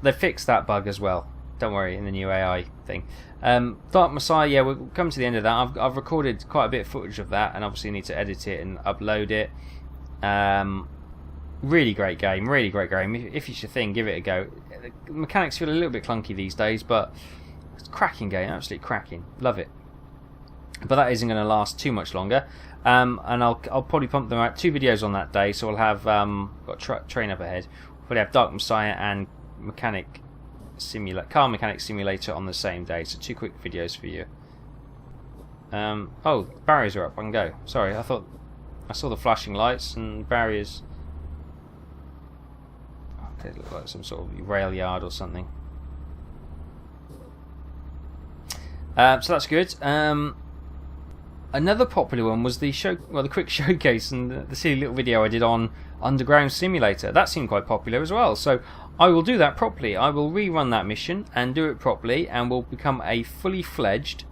They fixed that bug as well. Don't worry, in the new AI thing. Dark Messiah, yeah, we'll come to the end of that. I've recorded quite a bit of footage of that, and obviously need to edit it and upload it. Really great game, really great game. If it's your thing, give it a go. The mechanics feel a little bit clunky these days, but it's a cracking game, absolutely cracking. Love it. But that isn't going to last too much longer. And I'll probably pump them out 2 videos on that day, so we'll have got train up ahead. We'll have Dark Messiah and Car Mechanic Simulator on the same day, so 2 quick videos for you. Oh, barriers are up. I can go. Sorry, I thought I saw the flashing lights and barriers. They look like some sort of rail yard or something. So that's good. Another popular one was the quick showcase and the silly little video I did on Underground Simulator. That seemed quite popular as well. So I will do that properly. I will rerun that mission and do it properly, and will become a fully fledged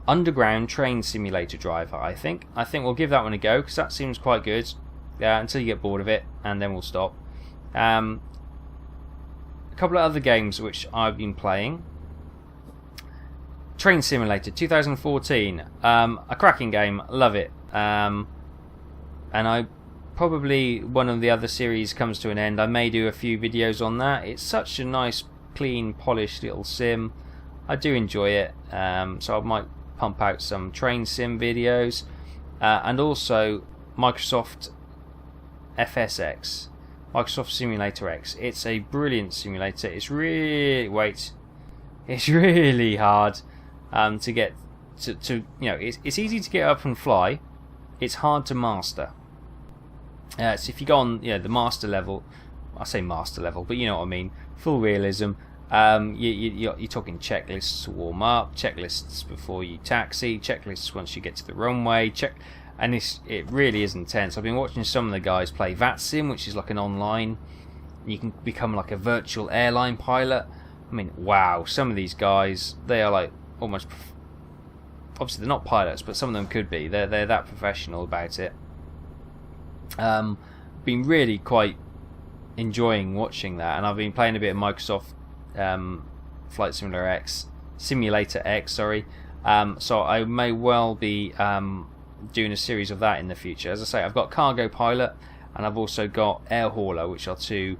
underground train simulator driver. I think we'll give that one a go, because that seems quite good. Until you get bored of it, and then we'll stop. A couple of other games which I've been playing. Train Simulator 2014, a cracking game, love it. And I probably one of the other series comes to an end, I may do a few videos on that. It's such a nice, clean, polished little sim. I do enjoy it, so I might pump out some train sim videos, and also Microsoft FSX, Microsoft Simulator X. It's a brilliant simulator. It's really it's really hard to get to it's easy to get up and fly. It's hard to master. So if you go on the master level, I say master level, but you know what I mean, full realism. You're talking checklists to warm up, checklists before you taxi, checklists once you get to the runway, and it really is intense. I've been watching some of the guys play VATSIM, which is like an online. You can become like a virtual airline pilot. I mean, wow, some of these guys, they are like almost. Obviously, they're not pilots, but some of them could be. They're that professional about it. Been really quite enjoying watching that, and I've been playing a bit of Microsoft Flight Simulator X, sorry. So I may well be doing a series of that in the future. As I say, I've got Cargo Pilot, and I've also got Air Hauler, which are two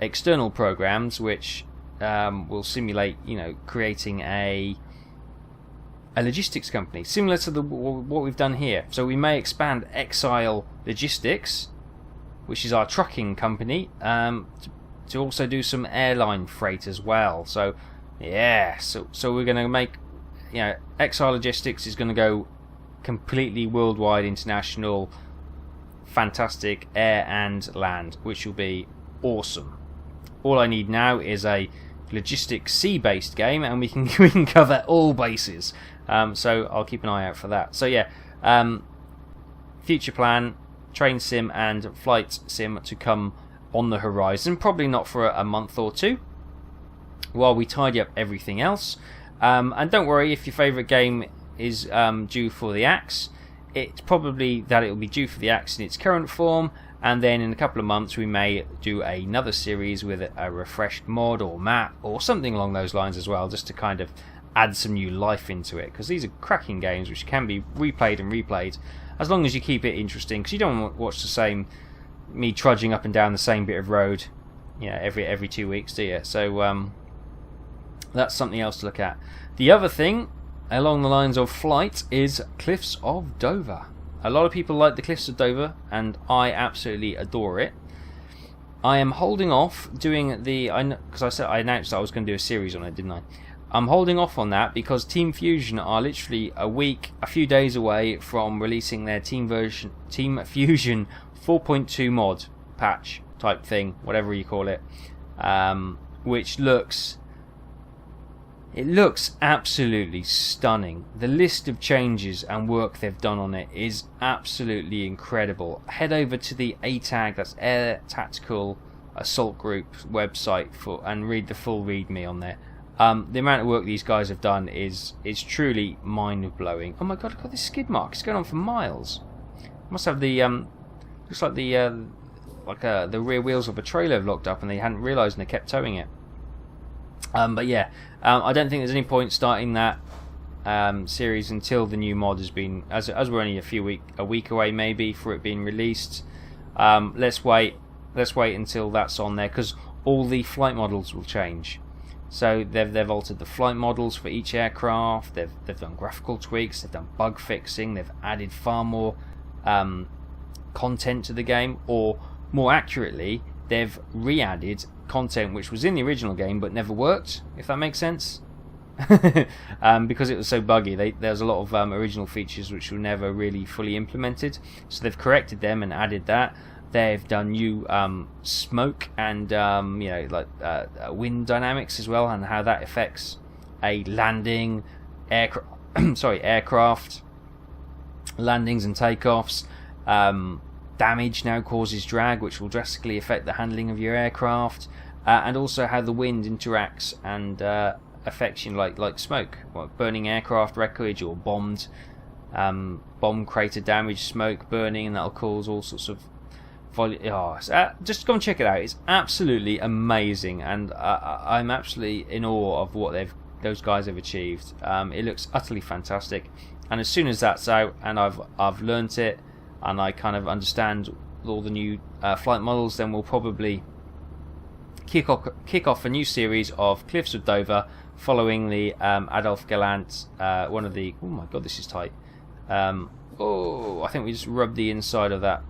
external programs which will simulate, creating a logistics company similar to what we've done here. So we may expand Exile Logistics, which is our trucking company, to also do some airline freight as well. So yeah, so we're going to make, Exile Logistics is going to go completely worldwide, international, fantastic air and land, which will be awesome. All I need now is a logistics sea-based game, and we can cover all bases. So I'll keep an eye out for that. So yeah, future plan, train sim and flight sim to come on the horizon. Probably not for a month or two, while we tidy up everything else. And don't worry if your favourite game is due for the axe. It's probably that it will be due for the axe in its current form, and then in a couple of months we may do another series with a refreshed mod or map or something along those lines as well, just to kind of add some new life into it, because these are cracking games which can be replayed and replayed, as long as you keep it interesting, because you don't want to watch the same me trudging up and down the same bit of road every 2 weeks, do you? So that's something else to look at. The other thing along the lines of flight is Cliffs of Dover. A lot of people like the Cliffs of Dover, and I absolutely adore it. I am holding off doing because I announced that I was going to do a series on it, didn't I? I'm holding off on that because Team Fusion are literally a few days away from releasing their Team Fusion 4.2 mod patch type thing, whatever you call it, which looks absolutely stunning. The list of changes and work they've done on it is absolutely incredible. Head over to the ATAG, that's Air Tactical Assault Group website and read the full README on there. The amount of work these guys have done is truly mind-blowing. Oh my god, look at this skid mark. It's going on for miles. Must have the looks like the rear wheels of a trailer have locked up and they hadn't realised and they kept towing it. But yeah, I don't think there's any point starting that series until the new mod has been, as we're only a week away maybe for it being released. Let's wait until that's on there, because all the flight models will change. So they've altered the flight models for each aircraft. They've done graphical tweaks. They've done bug fixing. They've added far more content to the game, or more accurately, they've re-added content which was in the original game but never worked, if that makes sense. Because it was so buggy, there's a lot of original features which were never really fully implemented. So they've corrected them and added that. They've done new smoke and wind dynamics as well, and how that affects a landing, aircraft landings and takeoffs. Damage now causes drag, which will drastically affect the handling of your aircraft, and also how the wind interacts and affects you, like smoke, burning aircraft wreckage or bomb crater damage, smoke burning, and that'll cause all sorts of just go and check it out. It's absolutely amazing, and I'm absolutely in awe of what those guys have achieved. It looks utterly fantastic, and as soon as that's out and I've learnt it and I kind of understand all the new flight models, then we'll probably kick off a new series of Cliffs of Dover, following the Adolf Gallant, one of the... Oh my god, this is tight. I think we just rubbed the inside of that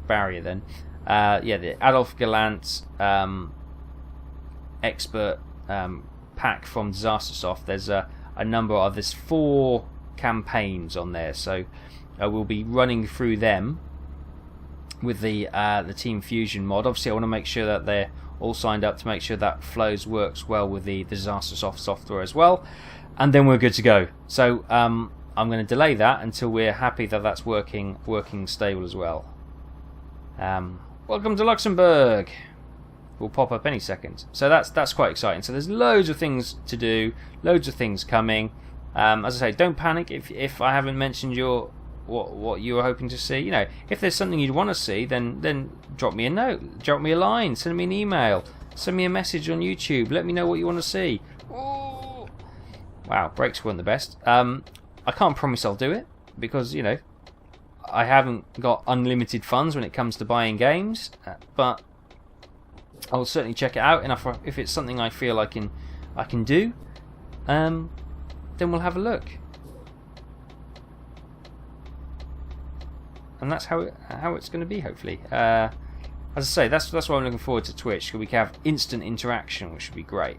barrier then. Yeah, the Adolf Gallant expert pack from Disastersoft. There's a number of... There's 4 campaigns on there, so we'll be running through them with the Team Fusion mod. Obviously I want to make sure that they're all signed up to make sure that flows works well with the Disastersoft software as well, and then we're good to go. So I'm going to delay that until we're happy that that's working stable as well. Welcome to Luxembourg. Will pop up any second, so that's quite exciting. So there's loads of things to do, loads of things coming. As I say, don't panic if I haven't mentioned what you were hoping to see. You know, if there's something you'd want to see, then drop me a note, drop me a line, send me an email, send me a message on YouTube. Let me know what you want to see. Ooh. Wow, brakes weren't the best. I can't promise I'll do it because, you know, I haven't got unlimited funds when it comes to buying games, but I'll certainly check it out, and if it's something I feel I can do, then we'll have a look. And that's how it's going to be, hopefully. As I say, that's why I'm looking forward to Twitch, because we can have instant interaction, which would be great.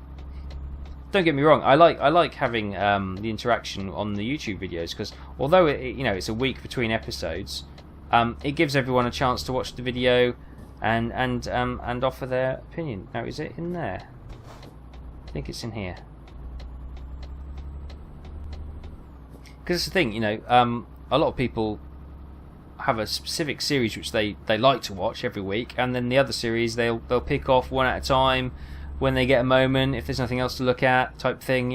Don't get me wrong, I like having the interaction on the YouTube videos, because although it's a week between episodes, it gives everyone a chance to watch the video and offer their opinion. Now, is it in there? I think it's in here. Because it's the thing, a lot of people have a specific series which they like to watch every week, and then the other series they'll pick off one at a time when they get a moment, if there's nothing else to look at, type thing,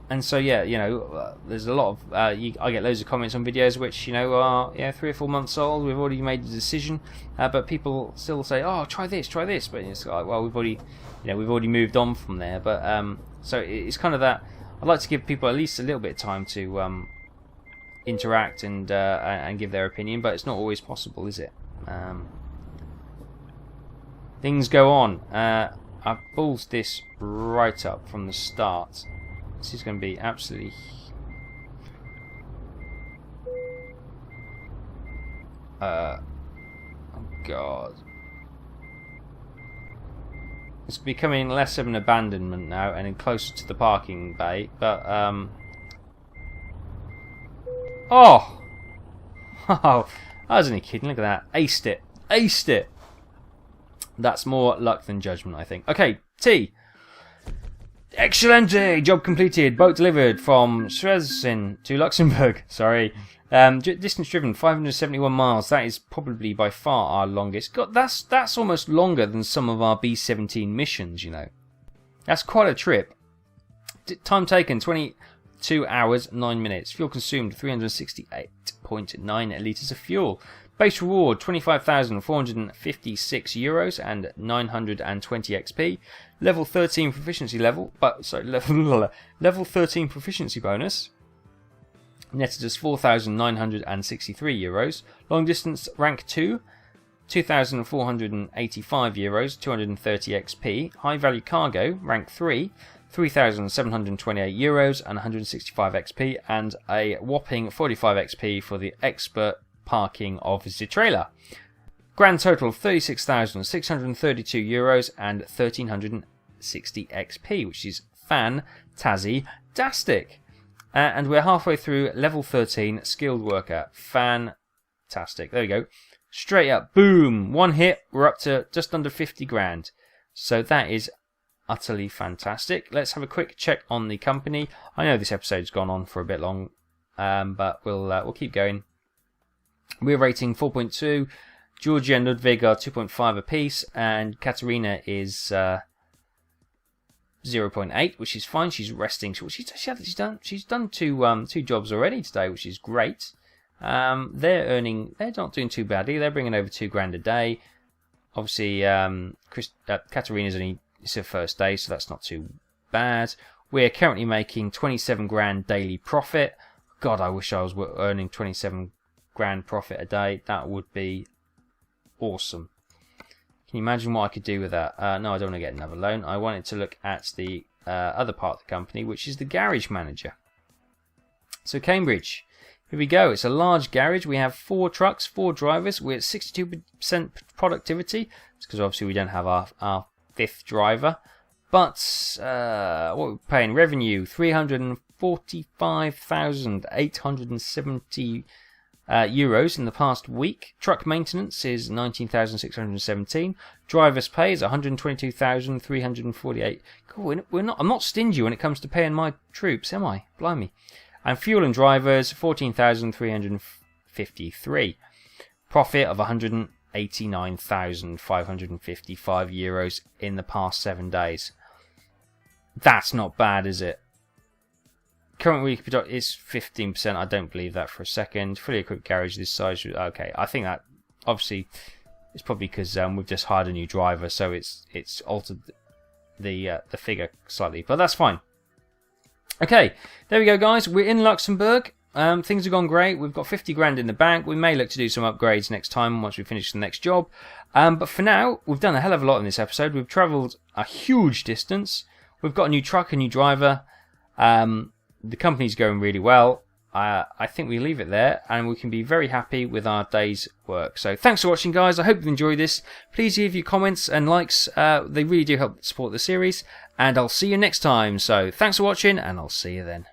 and so there's a lot of I get loads of comments on videos which are 3 or 4 months old. We've already made the decision, but people still say, oh, try this, but it's like, well, we've already moved on from there. But so it's kind of that. I'd like to give people at least a little bit of time to interact and give their opinion, but it's not always possible, is it? Things go on. I've ballsed this right up from the start. This is going to be absolutely... oh God. It's becoming less of an abandonment now and closer to the parking bay, but oh! Oh, I was only kidding, look at that. Aced it. Aced it! That's more luck than judgment, I think. Okay, T. Excelente! Job completed. Boat delivered from Szczecin to Luxembourg. Sorry. Distance driven, 571 miles. That is probably by far our longest. God, that's almost longer than some of our B-17 missions, That's quite a trip. Time taken, 22 hours, 9 minutes. Fuel consumed, 368.9 litres of fuel. Base reward, 25,456 euros and 920 XP. Level 13 proficiency level 13 proficiency bonus. Netted us 4,963 euros. Long distance rank 2, 2,485 euros, 230 XP. High value cargo rank 3, 3,728 euros and 165 XP, and a whopping 45 XP for the expert parking of the trailer. Grand total of 36,632 euros and 1,360 XP, which is fantastic. And we're halfway through level 13, skilled worker. Fantastic. There we go. Straight up, boom, one hit. We're up to just under 50 grand. So that is utterly fantastic. Let's have a quick check on the company. I know this episode's gone on for a bit long, but we'll keep going. We're rating 4.2. Georgia and Ludwig are 2.5 apiece, and Katerina is 0.8, which is fine. She's resting. She's done two jobs already today, which is great. They're not doing too badly. They're bringing over 2 grand a day. Obviously, Katerina's it's her first day, so that's not too bad. We're currently making 27 grand daily profit. God, I wish I was earning 27 grand profit a day. That would be awesome. Can you imagine what I could do with that? No, I don't want to get another loan. I wanted to look at the other part of the company, which is the garage manager. So Cambridge, here we go. It's a large garage. We have 4 trucks, 4 drivers. We're at 62% productivity. It's because obviously we don't have our 5th driver. But what we're paying, revenue, 345,870 euros in the past week. Truck maintenance is 19,617. Driver's pay is 122,348. Cool, I'm not stingy when it comes to paying my troops, am I? Blimey. And fuel and drivers, 14,353. Profit of 189,555 euros in the past 7 days. That's not bad, is it? Current week is 15%. I don't believe that for a second. Fully equipped garage this size. Okay, I think that obviously it's probably because we've just hired a new driver, so it's altered the figure slightly, but that's fine. Okay, there we go, guys. We're in Luxembourg. Things have gone great. We've got 50 grand in the bank. We may look to do some upgrades next time once we finish the next job. But for now, we've done a hell of a lot in this episode. We've travelled a huge distance. We've got a new truck, a new driver. The company's going really well. I think we leave it there, and we can be very happy with our day's work. So thanks for watching, guys. I hope you've enjoyed this. Please leave your comments and likes. They really do help support the series. And I'll see you next time. So thanks for watching, and I'll see you then.